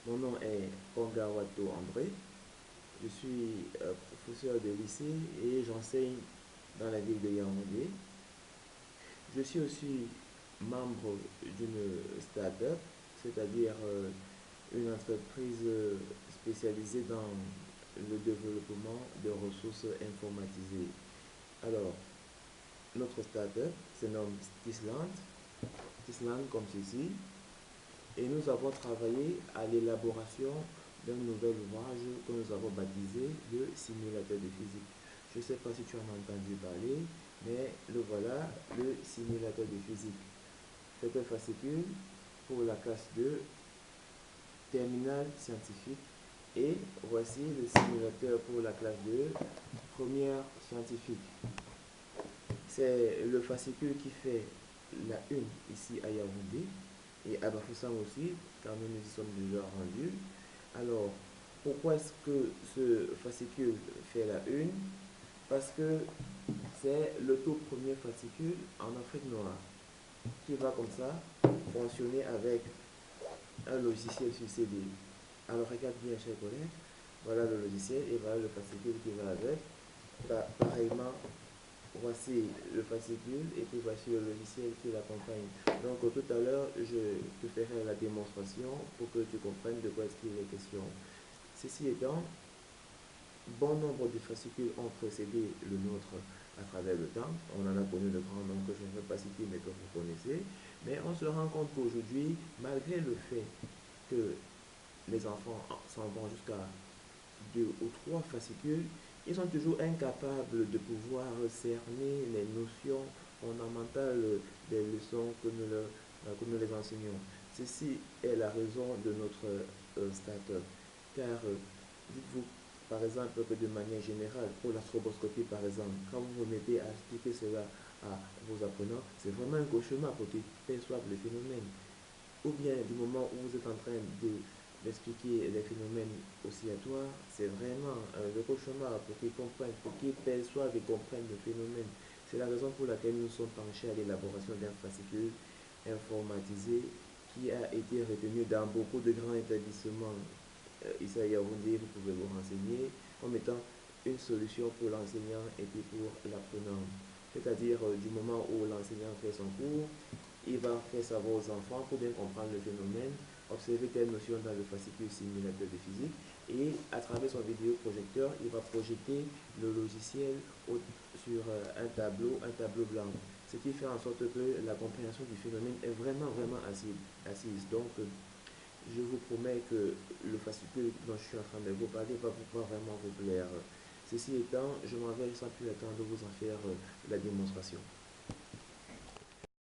Mon nom est Ongawato André. Je suis professeur de lycée et j'enseigne dans la ville de Yaoundé. Je suis aussi membre d'une start-up, c'est-à-dire une entreprise spécialisée dans le développement de ressources informatisées. Alors, notre start-up se nomme Stisland, Stisland comme ceci, et nous avons travaillé à l'élaboration d'un nouvel ouvrage que nous avons baptisé le simulateur de physique. Je ne sais pas si tu en as entendu parler, mais le voilà, le simulateur de physique. C'est un fascicule pour la classe de terminale scientifique et voici le simulateur pour la classe de première scientifique. C'est le fascicule qui fait la une ici à Yaoundé et à Bafoussam aussi, car nous nous y sommes déjà rendus. Alors, pourquoi est-ce que ce fascicule fait la une? Parce que c'est le tout premier fascicule en Afrique noire qui va comme ça fonctionner avec un logiciel sur CD. Alors, regarde bien, chers collègues, voilà le logiciel et voilà le fascicule qui va avec. Pareillement, voici le fascicule et puis voici le logiciel qui l'accompagne. Donc tout à l'heure, je te ferai la démonstration pour que tu comprennes de quoi est-ce qu'il est question. Ceci étant, bon nombre de fascicules ont précédé le nôtre à travers le temps. On en a connu de grands noms que je ne vais pas citer mais que vous connaissez. Mais on se rend compte qu'aujourd'hui, malgré le fait que les enfants s'en vont jusqu'à 2 ou 3 fascicules, ils sont toujours incapables de pouvoir cerner les notions fondamentales des leçons que nous les enseignons. Ceci est la raison de notre start-up. Car dites-vous, par exemple, que de manière générale, pour la stroboscopie, par exemple, quand vous vous mettez à expliquer cela à vos apprenants, c'est vraiment un cauchemar pour qu'ils perçoivent le phénomène. Ou bien du moment où vous êtes en train d'expliquer les phénomènes oscillatoires, c'est vraiment le cauchemar pour qu'ils comprennent, pour qu'ils perçoivent et comprennent le phénomène. C'est la raison pour laquelle nous sommes penchés à l'élaboration d'un fascicule informatisé qui a été retenu dans beaucoup de grands établissements. Ici à Yaoundé, vous pouvez vous renseigner comme étant une solution pour l'enseignant et puis pour l'apprenant. C'est-à-dire du moment où l'enseignant fait son cours, il va faire savoir aux enfants pour bien comprendre le phénomène, observer telle notion dans le fascicule simulateur de physique et à travers son vidéoprojecteur, il va projeter le logiciel sur un tableau blanc. Ce qui fait en sorte que la compréhension du phénomène est vraiment assise. Donc, je vous promets que le fascicule dont je suis en train de vous parler va pouvoir vraiment vous plaire. Ceci étant, je m'en vais sans plus attendre de vous en faire la démonstration.